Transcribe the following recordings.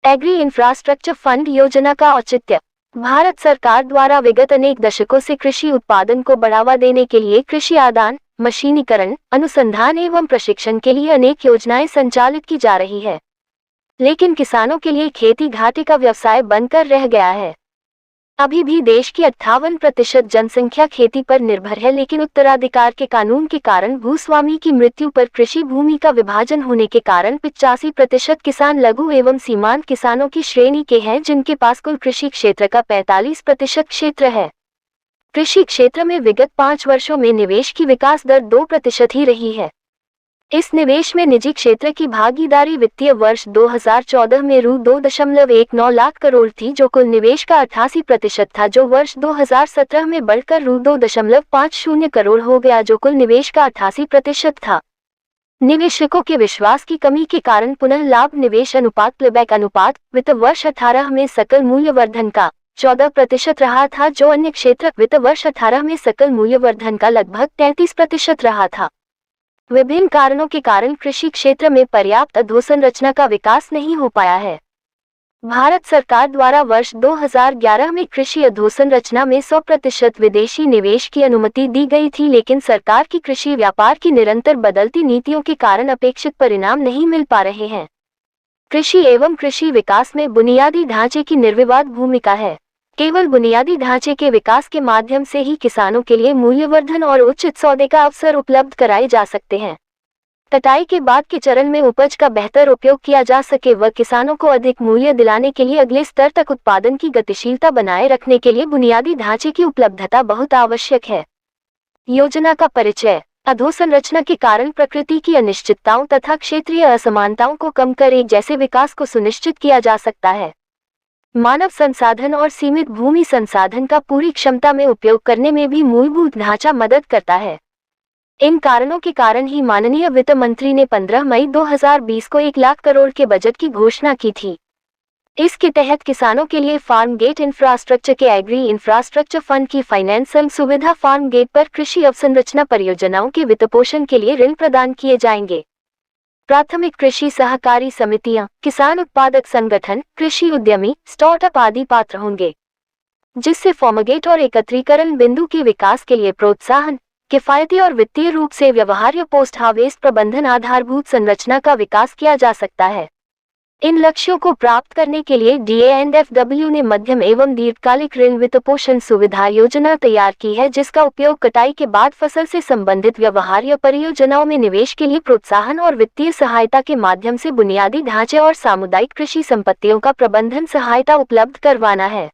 Agree infrastructure fund योजना का औचित्य। भारत सरकार द्वारा विगत अनेक दशकों से कृषि उत्पादन को बढ़ावा देने के लिए कृषि आदान, मशीनीकरण, अनुसंधान एवं प्रशिक्षण के लिए अनेक योजनाएं संचालित की जा रही है। लेकिन किसानों के लिए खेती घाटे का व्यवसाय बनकर रह गया है। अभी भी देश की 58% जनसंख्या खेती पर निर्भर है, लेकिन उत्तराधिकार के कानून के कारण भूस्वामी की मृत्यु पर कृषि भूमि का विभाजन होने के कारण 85% किसान लघु एवं सीमांत किसानों की श्रेणी के हैं, जिनके पास कुल कृषि क्षेत्र का 45% क्षेत्र है। कृषि क्षेत्र में विगत 5 वर्षों में निवेश की विकास दर 2% ही रही है। इस निवेश में निजी क्षेत्र की भागीदारी वित्तीय वर्ष 2014 में रु 2.19 लाख करोड़ थी, जो कुल निवेश का 88% था, जो वर्ष 2017 में बढ़कर रु 2.50 करोड़ हो गया, जो कुल निवेश का 88% था। निवेशकों के विश्वास की कमी के कारण पुनः लाभ निवेश अनुपात प्लेबैक अनुपात वित्त वर्ष 18 में सकल मूल्यवर्धन का 14% रहा था, जो अन्य क्षेत्र वित्त वर्ष 18 में सकल मूल्यवर्धन का लगभग 33% रहा था। विभिन्न कारणों के कारण कृषि क्षेत्र में पर्याप्त अधोसंरचना का विकास नहीं हो पाया है। भारत सरकार द्वारा वर्ष 2011 में कृषि अधोसंरचना में 100% विदेशी निवेश की अनुमति दी गई थी, लेकिन सरकार की कृषि व्यापार की निरंतर बदलती नीतियों के कारण अपेक्षित परिणाम नहीं मिल पा रहे हैं। कृषि एवं कृषि विकास में बुनियादी ढांचे की निर्विवाद भूमिका है। केवल बुनियादी ढांचे के विकास के माध्यम से ही किसानों के लिए मूल्यवर्धन और उचित सौदे का अवसर उपलब्ध कराए जा सकते हैं। कटाई के बाद के चरण में उपज का बेहतर उपयोग किया जा सके व किसानों को अधिक मूल्य दिलाने के लिए अगले स्तर तक उत्पादन की गतिशीलता बनाए रखने के लिए बुनियादी ढांचे की उपलब्धता बहुत आवश्यक है। योजना का परिचय। अधोसंरचना के कारण प्रकृति की अनिश्चितताओं तथा क्षेत्रीय असमानताओं को कम कर एक जैसे विकास को सुनिश्चित किया जा सकता है। मानव संसाधन और सीमित भूमि संसाधन का पूरी क्षमता में उपयोग करने में भी मूलभूत ढांचा मदद करता है। इन कारणों के कारण ही माननीय वित्त मंत्री ने 15 मई 2020 को 1 लाख करोड़ के बजट की घोषणा की थी। इसके तहत किसानों के लिए फार्म गेट इंफ्रास्ट्रक्चर के एग्री इंफ्रास्ट्रक्चर फंड की फाइनेंशियल सुविधा फार्म गेट पर कृषि अवसंरचना परियोजनाओं के वित्तपोषण के लिए ऋण प्रदान किए जाएंगे। प्राथमिक कृषि सहकारी समितियां, किसान उत्पादक संगठन, कृषि उद्यमी, स्टार्टअप आदि पात्र होंगे, जिससे फॉर्मगेट और एकत्रीकरण बिंदु के विकास के लिए प्रोत्साहन, किफायती और वित्तीय रूप से व्यवहार्य पोस्ट हार्वेस्ट प्रबंधन आधारभूत संरचना का विकास किया जा सकता है। इन लक्ष्यों को प्राप्त करने के लिए DANDFW ने मध्यम एवं दीर्घकालिक ऋण वित्तपोषण सुविधा योजना तैयार की है, जिसका उपयोग कटाई के बाद फसल से संबंधित व्यवहार्य परियोजनाओं में निवेश के लिए प्रोत्साहन और वित्तीय सहायता के माध्यम से बुनियादी ढांचे और सामुदायिक कृषि संपत्तियों का प्रबंधन सहायता उपलब्ध करवाना है।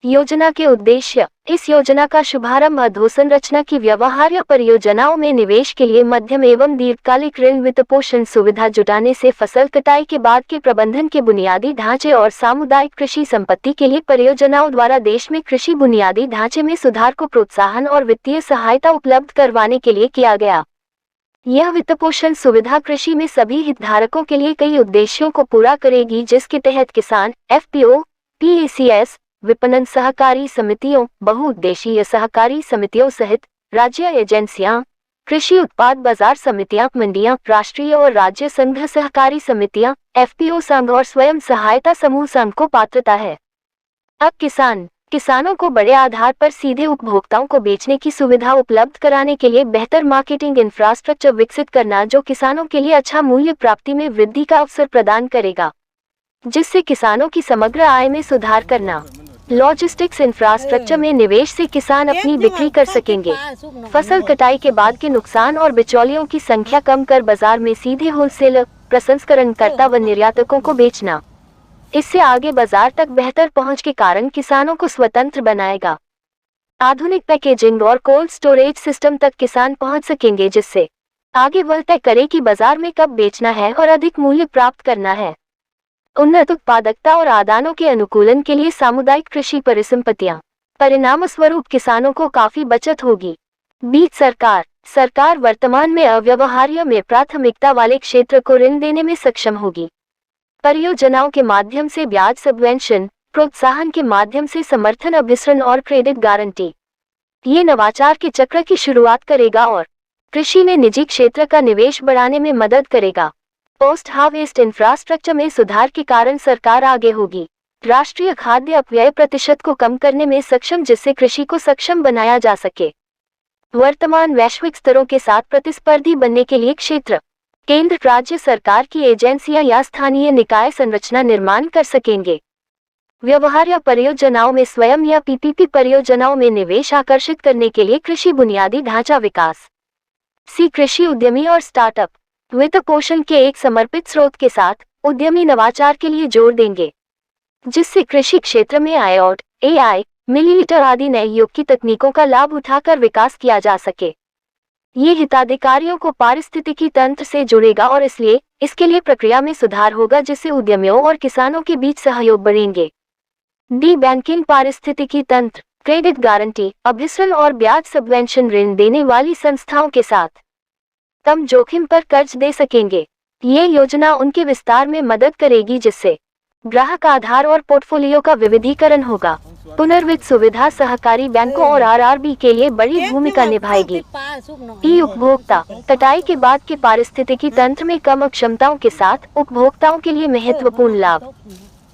योजना के उद्देश्य। इस योजना का शुभारंभ अधोसंरचना की व्यवहार्य परियोजनाओं में निवेश के लिए मध्यम एवं दीर्घकालिक ऋण वित्तपोषण सुविधा जुटाने से फसल कटाई के बाद के प्रबंधन के बुनियादी ढांचे और सामुदायिक कृषि संपत्ति के लिए परियोजनाओं द्वारा देश में कृषि बुनियादी ढांचे में सुधार को प्रोत्साहन और वित्तीय सहायता उपलब्ध करवाने के लिए किया गया। यह वित्तपोषण सुविधा कृषि में सभी हितधारकों के लिए कई उद्देश्यों को पूरा करेगी, जिसके तहत किसान, FPO, PACS, विपणन सहकारी समितियों, बहुउद्देशीय सहकारी समितियों सहित राज्य एजेंसियां, कृषि उत्पाद बाजार समितियां, मंडियां, राष्ट्रीय और राज्य संघ सहकारी समितियां, FPO संघ और स्वयं सहायता समूह संघ को पात्रता है। अब किसानों को बड़े आधार पर सीधे उपभोक्ताओं को बेचने की सुविधा उपलब्ध कराने के लिए बेहतर मार्केटिंग इंफ्रास्ट्रक्चर विकसित करना, जो किसानों के लिए अच्छा मूल्य प्राप्ति में वृद्धि का अवसर प्रदान करेगा, जिससे किसानों की समग्र आय में सुधार करना। लॉजिस्टिक्स इंफ्रास्ट्रक्चर में निवेश से किसान अपनी बिक्री कर सकेंगे। फसल कटाई के बाद के नुकसान और बिचौलियों की संख्या कम कर बाजार में सीधे होलसेलर, प्रसंस्करणकर्ता व निर्यातकों को बेचना। इससे आगे बाजार तक बेहतर पहुंच के कारण किसानों को स्वतंत्र बनाएगा। आधुनिक पैकेजिंग और कोल्ड स्टोरेज सिस्टम तक किसान पहुंच सकेंगे, जिससे आगे वह तय करे कि बाजार में कब बेचना है और अधिक मूल्य प्राप्त करना है। उन्नत उत्पादकता और आदानों के अनुकूलन के लिए सामुदायिक कृषि परिसंपत्तियां। परिणाम स्वरूप किसानों को काफी बचत होगी। बीज सरकार वर्तमान में अव्यवहार्य में प्राथमिकता वाले क्षेत्र को ऋण देने में सक्षम होगी। परियोजनाओं के माध्यम से ब्याज सबवेंशन, प्रोत्साहन के माध्यम से समर्थन अभिसरण और क्रेडिट गारंटी, ये नवाचार के चक्र की शुरुआत करेगा और कृषि में निजी क्षेत्र का निवेश बढ़ाने में मदद करेगा। पोस्ट हार्वेस्ट इंफ्रास्ट्रक्चर में सुधार के कारण सरकार आगे होगी। राष्ट्रीय खाद्य अपव्यय प्रतिशत को कम करने में सक्षम, जिससे कृषि को सक्षम बनाया जा सके। वर्तमान वैश्विक स्तरों के साथ प्रतिस्पर्धी बनने के लिए क्षेत्र, केंद्र, राज्य सरकार की एजेंसियां या स्थानीय निकाय संरचना निर्माण कर सकेंगे। व्यवहार्य परियोजनाओं में स्वयं या पीपीपी परियोजनाओं में निवेश आकर्षित करने के लिए कृषि बुनियादी ढांचा विकास। कृषि उद्यमी और स्टार्टअप वित्त पोषण के एक समर्पित स्रोत के साथ उद्यमी नवाचार के लिए जोर देंगे, जिससे कृषि क्षेत्र में IoT, AI, मिलीमीटर आदि नए युग की तकनीकों का लाभ उठाकर विकास किया जा सके। ये हिताधिकारियों को पारिस्थितिकी तंत्र से जुड़ेगा और इसलिए इसके लिए प्रक्रिया में सुधार होगा, जिससे उद्यमियों और किसानों के बीच सहयोग बढ़ेंगे। बैंकिंग पारिस्थितिकी तंत्र, क्रेडिट गारंटी, अभिसरण और ब्याज सबवेंशन ऋण देने वाली संस्थाओं के साथ कम जोखिम पर कर्ज दे सकेंगे। ये योजना उनके विस्तार में मदद करेगी, जिससे ग्राहक आधार और पोर्टफोलियो का विविधीकरण होगा। पुनर्वित्त सुविधा सहकारी बैंकों और RRB के लिए बड़ी भूमिका निभाएगी। उपभोक्ता कटाई के बाद के पारिस्थितिकी तंत्र में कम अक्षमताओं के साथ उपभोक्ताओं के लिए महत्वपूर्ण लाभ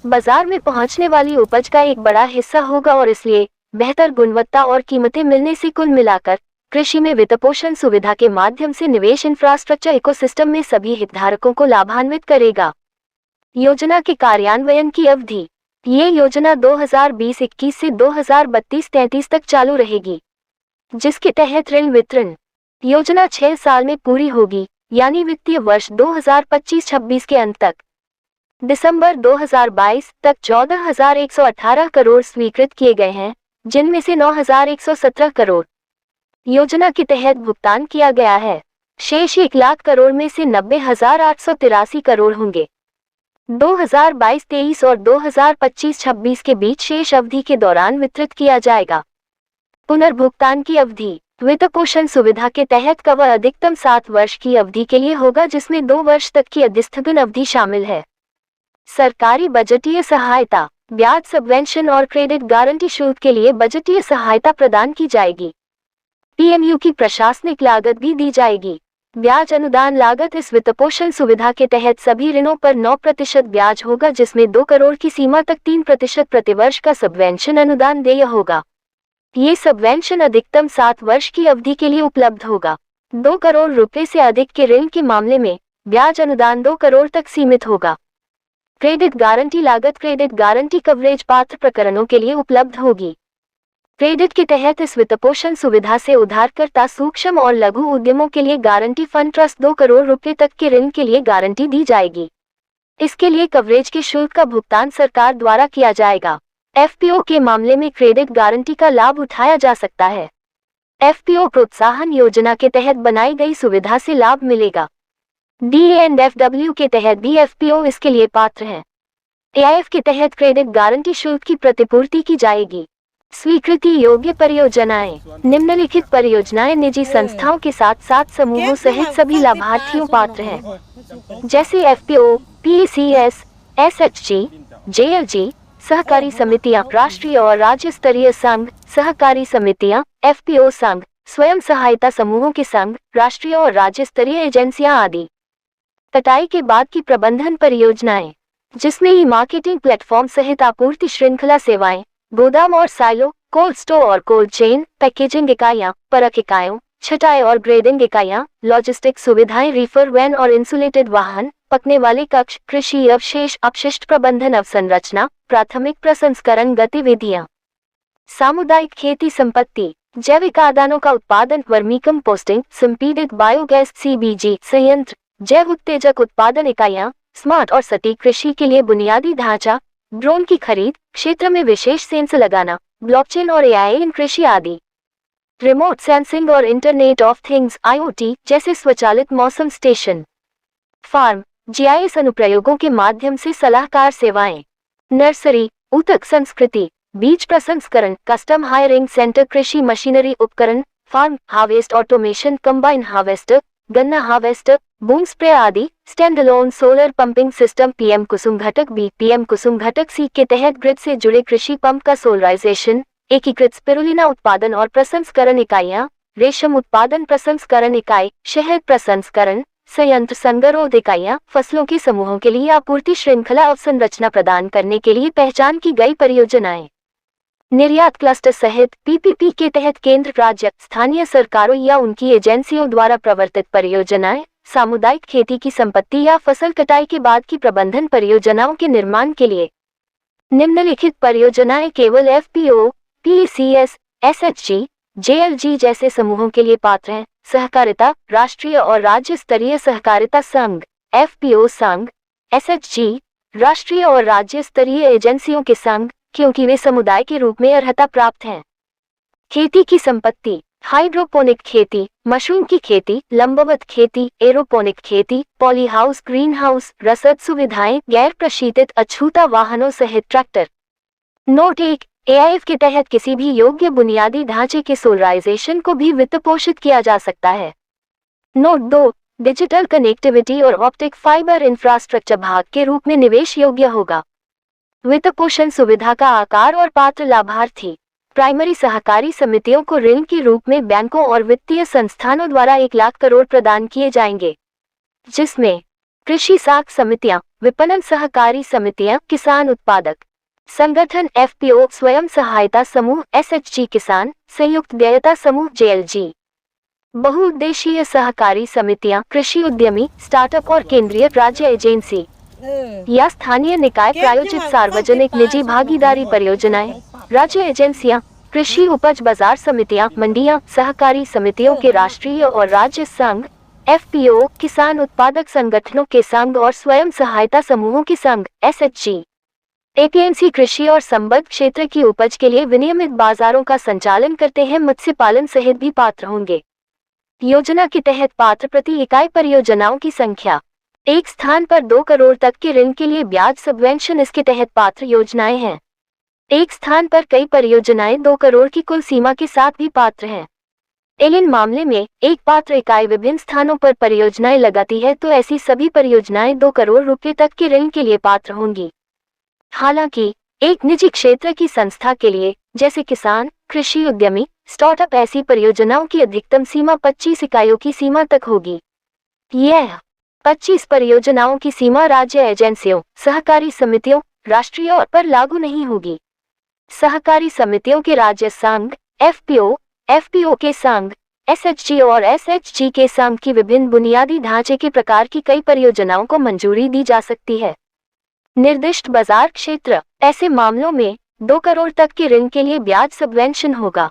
बाजार में पहुंचने वाली उपज का एक बड़ा हिस्सा होगा और इसलिए बेहतर गुणवत्ता और कीमतें मिलने से कुल मिलाकर कृषि में वित्तपोषण सुविधा के माध्यम से निवेश इंफ्रास्ट्रक्चर इकोसिस्टम में सभी हितधारकों को लाभान्वित करेगा। योजना के कार्यान्वयन की अवधि, ये योजना 2020-21 से 2032-33 तक चालू रहेगी, जिसके तहत ऋण वितरण योजना 6 साल में पूरी होगी, यानी वित्तीय वर्ष 2025-26 के अंत तक। दिसंबर 2022 तक 14,118 करोड़ स्वीकृत किए गए हैं, जिनमें से 9,117 करोड़ योजना के तहत भुगतान किया गया है। शेष 1 लाख करोड़ में से 90,883 करोड़ होंगे 2022-23 और 2025-26 के बीच शेष अवधि के दौरान वितरित किया जाएगा। पुनर्भुगतान की अवधि, वित्तपोषण सुविधा के तहत कवर अधिकतम 7 वर्ष की अवधि के लिए होगा, जिसमें 2 वर्ष तक की अधिस्थगन अवधि शामिल है। सरकारी बजटीय सहायता, ब्याज सबवेंशन और क्रेडिट गारंटी शुल्क के लिए बजटीय सहायता प्रदान की जाएगी। PMU की प्रशासनिक लागत भी दी जाएगी। ब्याज अनुदान लागत, इस वित्तपोषण सुविधा के तहत सभी ऋणों पर 9% ब्याज होगा, जिसमें 2 करोड़ की सीमा तक 3% प्रतिवर्ष का सबवेंशन अनुदान देय होगा। ये सबवेंशन अधिकतम 7 वर्ष की अवधि के लिए उपलब्ध होगा। 2 करोड़ रुपए से अधिक के ऋण के मामले में ब्याज अनुदान 2 करोड़ तक सीमित होगा। क्रेडिट गारंटी लागत, क्रेडिट गारंटी कवरेज पात्र प्रकरणों के लिए उपलब्ध होगी। क्रेडिट के तहत इस वित्तपोषण सुविधा से उधारकर्ता सूक्ष्म और लघु उद्यमों के लिए गारंटी फंड ट्रस्ट 2 करोड़ रुपए तक के ऋण के लिए गारंटी दी जाएगी। इसके लिए कवरेज के शुल्क का भुगतान सरकार द्वारा किया जाएगा। FPO के मामले में क्रेडिट गारंटी का लाभ उठाया जा सकता है। FPO प्रोत्साहन योजना के तहत बनाई गई सुविधा से लाभ मिलेगा। DA&FW के तहत भी FPO इसके लिए पात्र हैं। AIF के तहत क्रेडिट गारंटी शुल्क की प्रतिपूर्ति की जाएगी। स्वीकृति योग्य परियोजनाएं, निम्नलिखित परियोजनाएं निजी संस्थाओं के साथ साथ समूहों सहित सभी लाभार्थियों पात्र हैं, जैसे FPO, PACS, SHG, JLG, सहकारी समितियां, राष्ट्रीय और राज्य स्तरीय संघ, सहकारी समितियां, FPO संघ, स्वयं सहायता समूहों के संघ, राष्ट्रीय और राज्य स्तरीय एजेंसियां आदि। कटाई के बाद की प्रबंधन परियोजनाएं, जिसमें ई-मार्केटिंग प्लेटफॉर्म सहित आपूर्ति श्रृंखला सेवाएं, गोदाम और साइलो, कोल्ड स्टोर और कोल्ड चेन, पैकेजिंग इकाइयां, परख इकाइयों, छटाई और ग्रेडिंग इकाइयां, लॉजिस्टिक सुविधाएं, रीफर वैन और इंसुलेटेड वाहन, पकने वाले कक्ष, कृषि अवशेष अपशिष्ट प्रबंधन अवसंरचना, प्राथमिक प्रसंस्करण गतिविधियां, सामुदायिक खेती संपत्ति, जैविक आदानों का उत्पादन, वर्मी कंपोस्टिंग, संपीडित बायोगैस CBG संयंत्र, जैव उत्तेजक उत्पादन इकाइयां, स्मार्ट और सटीक कृषि के लिए बुनियादी ढांचा, ड्रोन की खरीद, क्षेत्र में विशेष सेंसर लगाना, ब्लॉकचेन और AI इन कृषि आदि, रिमोट सेंसिंग और इंटरनेट ऑफ थिंग्स IoT जैसे स्वचालित मौसम स्टेशन, फार्म GIS अनुप्रयोगों के माध्यम से सलाहकार सेवाएं, नर्सरी, ऊतक संस्कृति, बीज प्रसंस्करण, कस्टम हायरिंग सेंटर, कृषि मशीनरी उपकरण, farm harvest automation, combine harvester, गन्ना हार्वेस्टर, बूम स्प्रे आदि, stand alone solar pumping system, PM Kusum घटक B, PM कुसुम घटक C के तहत ग्रिड से जुड़े कृषि पंप का सोलराइजेशन, एकीकृत स्पिरुलिना उत्पादन और प्रसंस्करण इकाइयां, रेशम उत्पादन प्रसंस्करण इकाई, शहद प्रसंस्करण, संयंत्र, संगरोध इकाइयां, फसलों के समूहों के लिए आपूर्ति श्रृंखला अवसंरचना प्रदान करने के लिए पहचान की गई परियोजनाएं। निर्यात क्लस्टर सहित पीपीपी के तहत केंद्र, राज्य, स्थानीय सरकारों या उनकी एजेंसियों द्वारा प्रवर्तित परियोजनाएं, सामुदायिक खेती की संपत्ति या फसल कटाई के बाद की प्रबंधन परियोजनाओं के निर्माण के लिए निम्नलिखित परियोजनाएं केवल एफपीओ, पीसीएस, एसएचजी, जेएलजी जैसे समूहों के लिए पात्र हैं। सहकारिता, राष्ट्रीय और राज्य स्तरीय सहकारिता संघ, एफपीओ संघ, एसएचजी, राष्ट्रीय और राज्य स्तरीय एजेंसियों के संघ, क्योंकि वे समुदाय के रूप में अर्हता प्राप्त हैं। खेती की संपत्ति, हाइड्रोपोनिक खेती, मशरूम की खेती, लंबवत खेती, एरोपोनिक खेती, पॉली हाउस, ग्रीन हाउस, रसद सुविधाएं, गैर प्रशीतित अछूता वाहनों सहित ट्रैक्टर। नोट 1, एआईएफ के तहत किसी भी योग्य बुनियादी ढांचे के सोलराइजेशन को भी वित्त पोषित किया जा सकता है। नोट 2, डिजिटल कनेक्टिविटी और ऑप्टिक फाइबर इंफ्रास्ट्रक्चर भाग के रूप में निवेश योग्य होगा। वित्त पोषण सुविधा का आकार और पात्र लाभार्थी, प्राइमरी सहकारी समितियों को ऋण के रूप में बैंकों और वित्तीय संस्थानों द्वारा 1 लाख करोड़ प्रदान किए जाएंगे, जिसमें कृषि साख समितियां, विपणन सहकारी समितियां, किसान उत्पादक संगठन एफपीओ, स्वयं सहायता समूह एसएचजी, किसान संयुक्त देयता समूह जेएलजी, बहुउद्देशीय सहकारी समितियां, कृषि उद्यमी, स्टार्टअप और केंद्रीय राज्य एजेंसी या स्थानीय निकाय प्रायोजित सार्वजनिक निजी भागीदारी परियोजनाएं, राज्य एजेंसियां, कृषि उपज बाजार समितियां, मंडियां, सहकारी समितियों के राष्ट्रीय और राज्य संघ, एफपीओ, किसान उत्पादक संगठनों के संघ और स्वयं सहायता समूहों के संघ, एसएचजी। एपीएमसी कृषि और संबद्ध क्षेत्र की उपज के लिए विनियमित बाजारों का संचालन करते हैं। मत्स्य पालन सहित भी पात्र होंगे। योजना के तहत पात्र प्रति इकाई परियोजनाओं की संख्या, एक स्थान पर 2 करोड़ तक के ऋण के लिए ब्याज सबवेंशन इसके तहत पात्र योजनाएं हैं। एक स्थान पर कई परियोजनाएं 2 करोड़ की कुल सीमा के साथ भी पात्र हैं। इन मामले में एक पात्र इकाई विभिन्न स्थानों पर परियोजनाएं लगाती है तो ऐसी सभी परियोजनाएं 2 करोड़ रुपए तक के ऋण के लिए पात्र होंगी। हालांकि एक निजी क्षेत्र की संस्था के लिए, जैसे किसान, कृषि उद्यमी, स्टार्टअप, ऐसी परियोजनाओं की अधिकतम सीमा 25 इकाइयों की सीमा तक होगी। यह 25 परियोजनाओं की सीमा राज्य एजेंसियों, सहकारी समितियों, राष्ट्रीय और पर लागू नहीं होगी। सहकारी समितियों के राज्य संघ, एफपीओ, एफपीओ के संघ, एसएचजी और एसएचजी के संघ की विभिन्न बुनियादी ढांचे के प्रकार की कई परियोजनाओं को मंजूरी दी जा सकती है। निर्दिष्ट बाजार क्षेत्र, ऐसे मामलों में 2 करोड़ तक के ऋण के लिए ब्याज सबवेंशन होगा।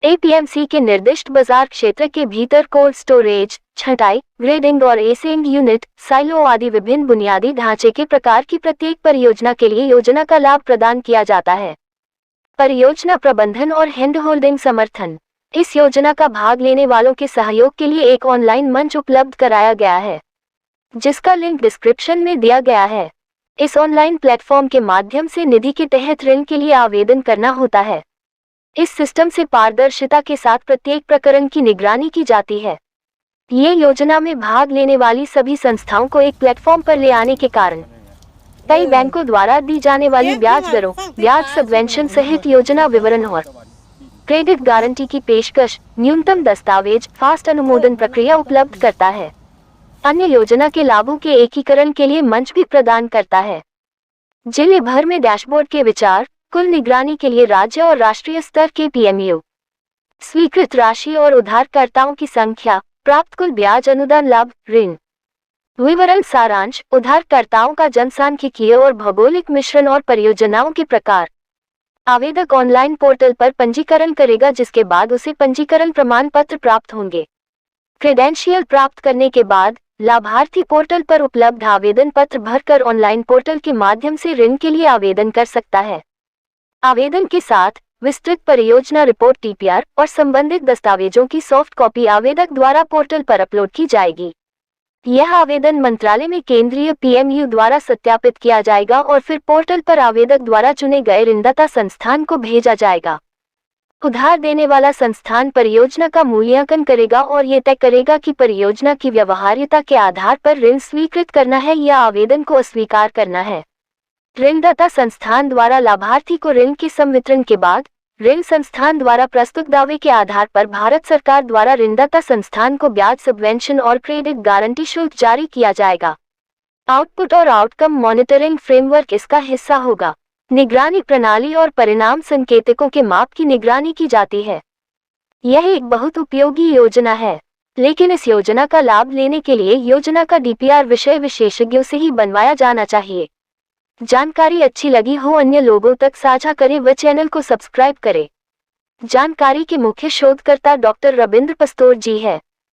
एपीएमसी के निर्दिष्ट बाजार क्षेत्र के भीतर कोल्ड स्टोरेज, छंटाई, ग्रेडिंग और एसिंग यूनिट, साइलो आदि विभिन्न बुनियादी ढांचे के प्रकार की प्रत्येक परियोजना के लिए योजना का लाभ प्रदान किया जाता है। परियोजना प्रबंधन और हैंड होल्डिंग समर्थन, इस योजना का भाग लेने वालों के सहयोग के लिए एक ऑनलाइन मंच उपलब्ध कराया गया है, जिसका लिंक डिस्क्रिप्शन में दिया गया है। इस ऑनलाइन प्लेटफॉर्म के माध्यम से निधि के तहत ऋण के लिए आवेदन करना होता है। इस सिस्टम से पारदर्शिता के साथ प्रत्येक प्रकरण की निगरानी की जाती है। ये योजना में भाग लेने वाली सभी संस्थाओं को एक प्लेटफॉर्म पर ले आने के कारण कई बैंकों द्वारा दी जाने वाली ब्याज दरों, ब्याज सबवेंशन सहित योजना विवरण और क्रेडिट गारंटी की पेशकश, न्यूनतम दस्तावेज, फास्ट अनुमोदन प्रक्रिया उपलब्ध करता है। अन्य योजना के लाभों के एकीकरण के लिए मंच भी प्रदान करता है। जिले भर में डैशबोर्ड के विचार, कुल निगरानी के लिए राज्य और राष्ट्रीय स्तर के पीएमयू, स्वीकृत राशि और उधारकर्ताओं की संख्या, प्राप्त कुल ब्याज, अनुदान लाभ, ऋण विवरण, सारांश, उधारकर्ताओं का जनसांख्यिकीय और भौगोलिक मिश्रण और परियोजनाओं के प्रकार। आवेदक ऑनलाइन पोर्टल पर पंजीकरण करेगा, जिसके बाद उसे पंजीकरण प्रमाण पत्र प्राप्त होंगे। क्रेडेंशियल प्राप्त करने के बाद लाभार्थी पोर्टल पर उपलब्ध आवेदन पत्र भरकर ऑनलाइन पोर्टल के माध्यम से ऋण के लिए आवेदन कर सकता है। आवेदन के साथ विस्तृत परियोजना रिपोर्ट, टीपीआर और संबंधित दस्तावेजों की सॉफ्ट कॉपी आवेदक द्वारा पोर्टल पर अपलोड की जाएगी। यह आवेदन मंत्रालय में केंद्रीय पीएमयू द्वारा सत्यापित किया जाएगा और फिर पोर्टल पर आवेदक द्वारा चुने गए ऋणदाता संस्थान को भेजा जाएगा। उधार देने वाला संस्थान परियोजना का मूल्यांकन करेगा और ये तय करेगा कि परियोजना की व्यवहार्यता के आधार पर ऋण स्वीकृत करना है या आवेदन को अस्वीकार करना है। ऋणदाता संस्थान द्वारा लाभार्थी को ऋण के संवितरण के बाद ऋण संस्थान द्वारा प्रस्तुत दावे के आधार पर भारत सरकार द्वारा ऋणदाता संस्थान को ब्याज सबवेंशन और क्रेडिट गारंटी शुल्क जारी किया जाएगा। आउटपुट और आउटकम मॉनिटरिंग फ्रेमवर्क इसका हिस्सा होगा। निगरानी प्रणाली और परिणाम संकेतकों के माप की निगरानी की जाती है। यह एक बहुत उपयोगी योजना है, लेकिन इस योजना का लाभ लेने के लिए योजना का डीपीआर विषय विशेषज्ञों से ही बनवाया जाना चाहिए। जानकारी अच्छी लगी हो अन्य लोगों तक साझा करें व चैनल को सब्सक्राइब करें। जानकारी के मुख्य शोधकर्ता डॉक्टर रविंद्र पस्तोर जी है।